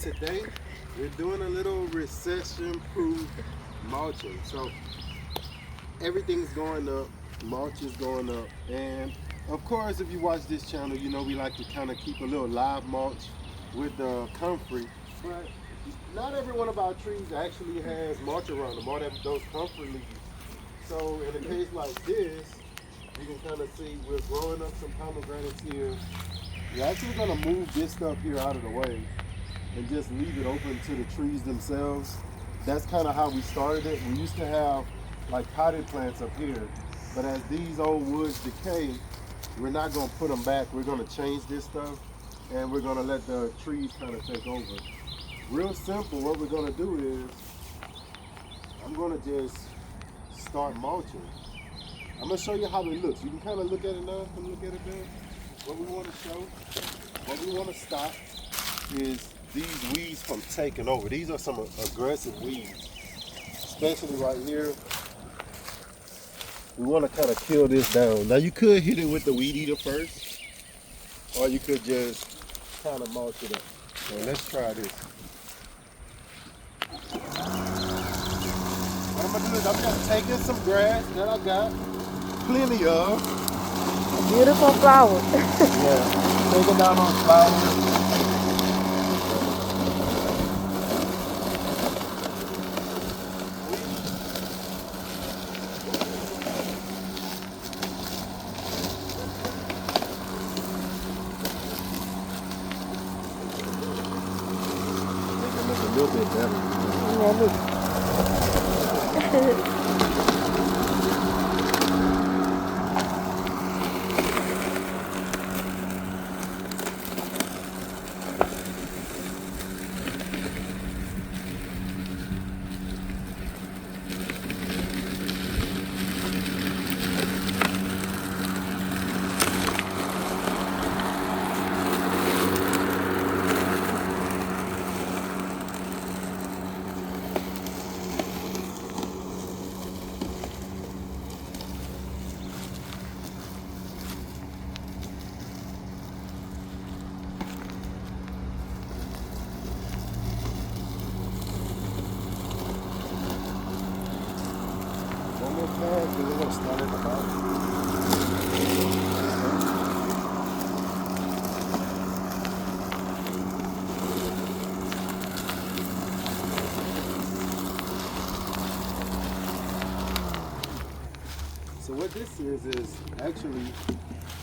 today we're doing a little recession-proof mulching. So everything's going up, mulch is going up, and of course if you watch this channel, you know we like to kind of keep a little live mulch with the comfrey, but not every one of our trees actually has mulch around them, all those comfrey leaves. So in a case like this, you can kind of see we're growing up some pomegranates here. We're actually going to move this stuff here out of the way and just leave it open to the trees themselves. That's kind of how we started it. We used to have like potted plants up here, but as these old woods decay, we're not going to put them back. We're going to change this stuff and we're going to let the trees kind of take over. Real simple, what we're going to do is I'm going to just start mulching. I'm going to show you how it looks. You can kind of look at it now. Come look at it there. What we want to show, what we want to stop is these weeds from taking over. These are some aggressive weeds, especially right here. We want to kind of kill this down. Now you could hit it with the weed eater first, or you could just kind of mulch it up. So let's try this. What I'm going to do is I'm going to take in some grass that I got plenty of. Beautiful flower. Yeah, take it down on flowers. Make it look a little bit better. Yeah, look. One more pass, because we're going to start at the bottom. So what this is actually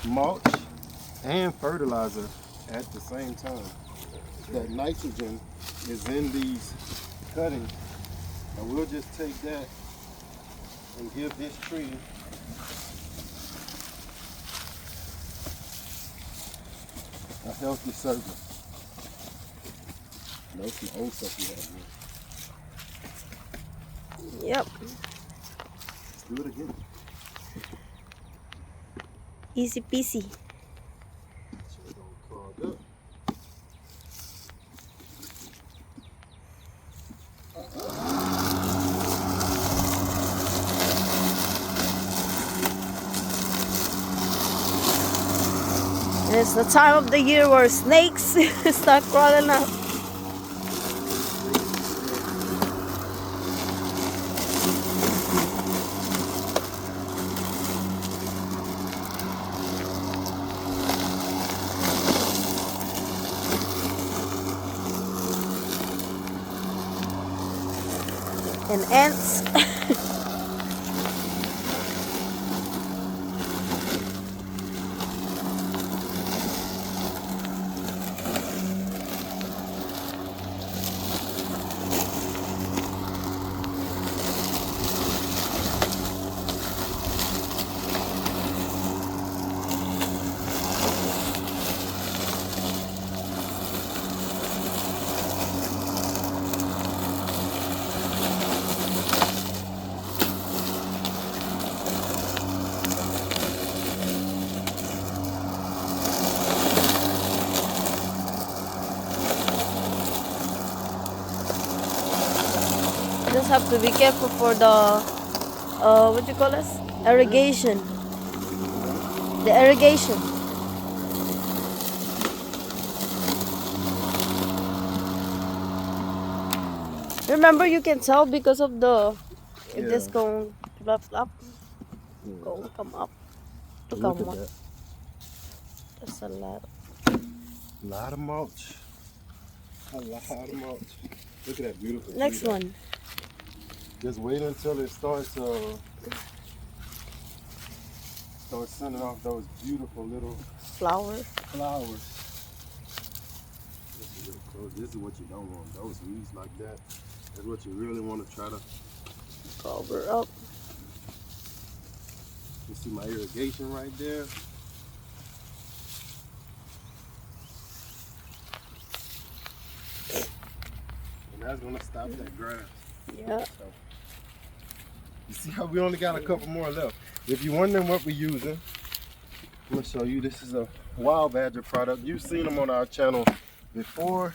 mulch and fertilizer at the same time. That nitrogen is in these cuttings, and we'll just take that and give this tree a healthy circle. That's some old stuff we have here. Yep. Let's do it again. Easy peasy. So it don't clog up. And it's the time of the year where snakes start crawling up. And ants. Just have to be careful for the what you call this? Irrigation. The irrigation. Remember, you can tell because of the if this Yeah. going flap flap, Yeah. go come up to Look come at up. that. That's a lot. A lot of mulch. A lot of mulch. Look at that beautiful tree. Next though. one. Just wait until it starts sending off those beautiful little Flower. flowers. This is really close. This is what you don't want. Those leaves like that. That's what you really want to try to. Cover up. You see my irrigation right there. And that's gonna stop that grass. Yeah. So, you see how we only got a couple more left. If you're wondering what we're using, I'm gonna show you. This is a Wild Badger product. You've seen them on our channel before.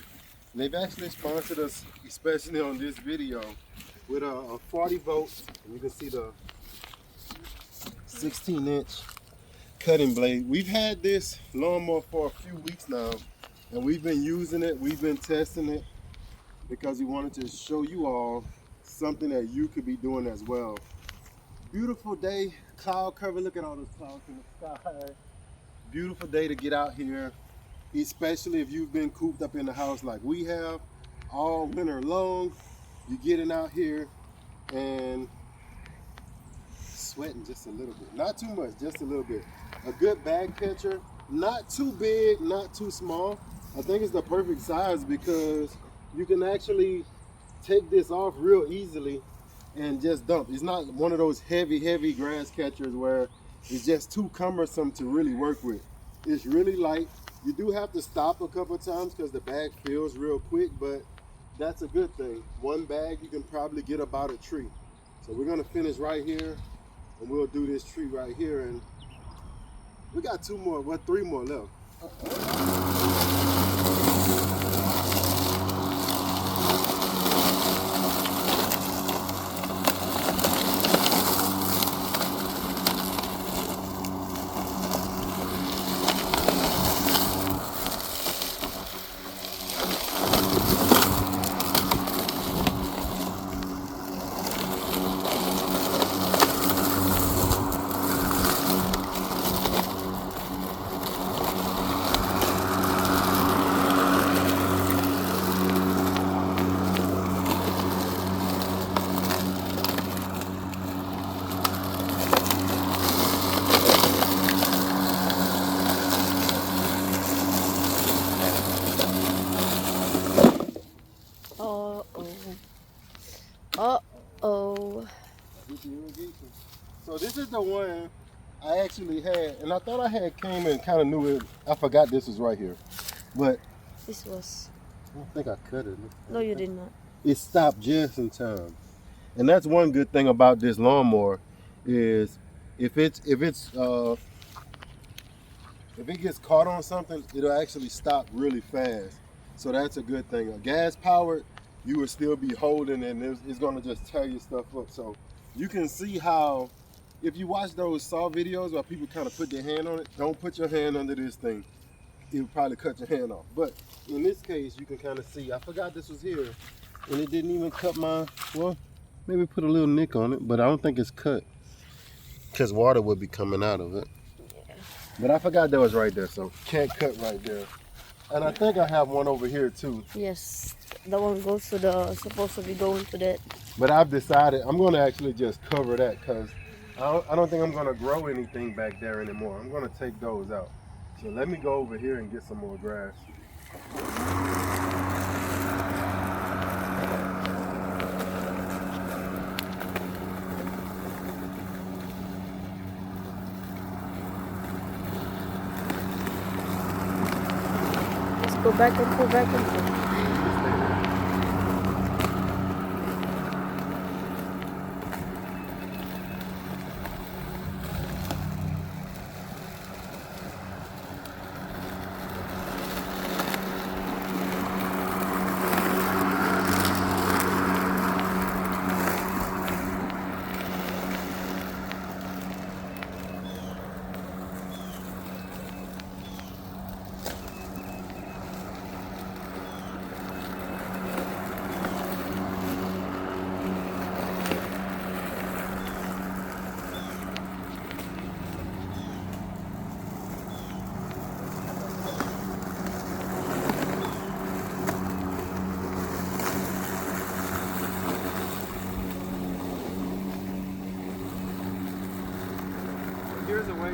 They've actually sponsored us, especially on this video, with a 40 volts. And you can see the 16-inch cutting blade. We've had this lawnmower for a few weeks now, and we've been using it. We've been testing it because we wanted to show you all something that you could be doing as well. Beautiful day, cloud cover. Look at all those clouds in the sky. Beautiful day to get out here, especially if you've been cooped up in the house like we have all winter long. You're getting out here and sweating just a little bit. Not too much, just a little bit. A good bag catcher, not too big, not too small. I think it's the perfect size because you can actually take this off real easily and just dump. It's not one of those heavy grass catchers where it's just too cumbersome to really work with. It's really light. You do have to stop a couple of times because the bag fills real quick, but that's a good thing. One bag, you can probably get about a tree. So we're gonna finish right here and we'll do this tree right here. And we got three more left. Uh-oh. So this is the one I actually had, and I thought I had came and kind of knew it. I forgot this was right here, but This was... I don't think I cut it. No, you did not. It stopped just in time, and that's one good thing about this lawnmower is if it gets caught on something, it'll actually stop really fast. So that's a good thing. A gas powered, you will still be holding and it's gonna just tear your stuff up. So you can see how, if you watch those saw videos where people kind of put their hand on it, don't put your hand under this thing. It will probably cut your hand off. But in this case, you can kind of see, I forgot this was here and it didn't even cut my, well, maybe put a little nick on it, but I don't think it's cut because water would be coming out of it. But I forgot that was right there, so can't cut right there. And I think I have one over here too. Yes, that one goes to the, supposed to be going to that. But I've decided I'm gonna actually just cover that because I don't think I'm gonna grow anything back there anymore. I'm gonna take those out. So let me go over here and get some more grass. Go back and forth, back and forth.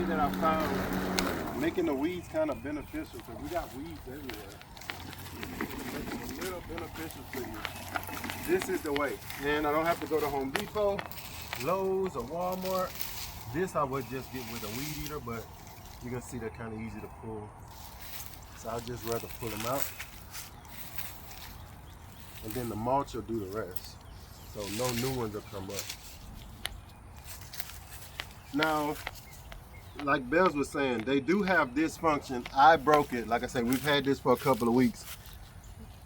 way that I found making the weeds kind of beneficial, because we got weeds everywhere. Make it a little beneficial to you. This is the way. And I don't have to go to Home Depot, Lowe's, or Walmart. This I would just get with a weed eater, but you can see they're kind of easy to pull. So I'd just rather pull them out. And then the mulch will do the rest. So no new ones will come up. Now, like Bells was saying, they do have this function. I broke it. Like I said, we've had this for a couple of weeks.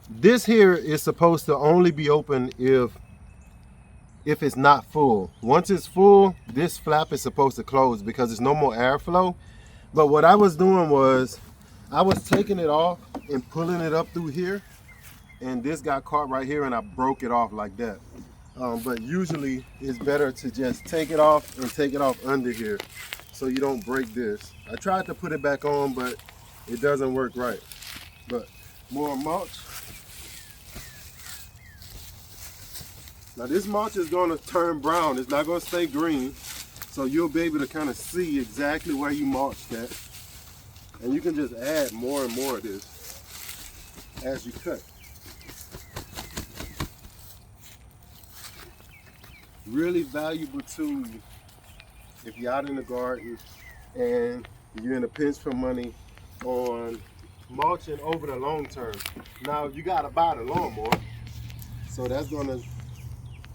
This here is supposed to only be open if it's not full. Once it's full, this flap is supposed to close because there's no more airflow. But what I was doing was I was taking it off and pulling it up through here, and this got caught right here and I broke it off like that. But usually it's better to just take it off and take it off under here so you don't break this. I tried to put it back on, but it doesn't work right. But more mulch. Now this mulch is going to turn brown. It's not going to stay green. So you'll be able to kind of see exactly where you mulched at. And you can just add more and more of this as you cut. Really valuable tool if you're out in the garden and you're in a pinch for money on mulching over the long term. Now you got to buy the lawnmower, so that's going to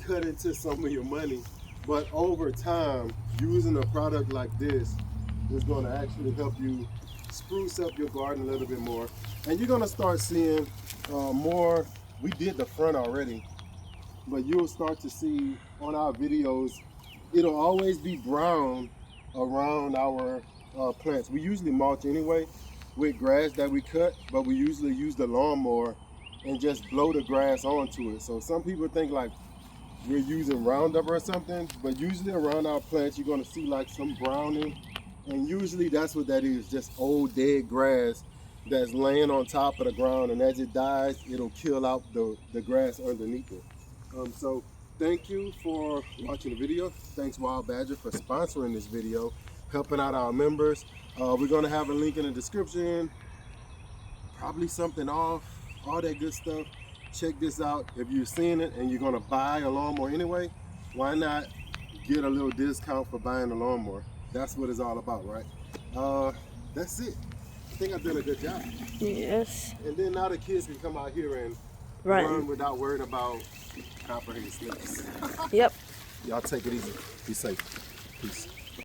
cut into some of your money. But over time, using a product like this is going to actually help you spruce up your garden a little bit more. And you're going to start seeing more. We did the front already, but you'll start to see on our videos, it'll always be brown around our plants. We usually mulch anyway with grass that we cut, but we usually use the lawnmower and just blow the grass onto it. So some people think like we're using Roundup or something, but usually around our plants you're going to see like some browning, and usually that's what that is, just old dead grass that's laying on top of the ground, and as it dies it'll kill out the grass underneath it. So thank you for watching the video. Thanks Wild Badger for sponsoring this video, helping out our members. We're going to have a link in the description, probably something off, all that good stuff. Check this out. If you're seeing it and you're going to buy a lawnmower anyway, why not get a little discount for buying a lawnmower? That's what it's all about, right? That's it. I think I've done a good job. Yes. And then now the kids can come out here and run without worrying about copperhead snakes. Yep. Y'all take it easy. Be safe. Peace.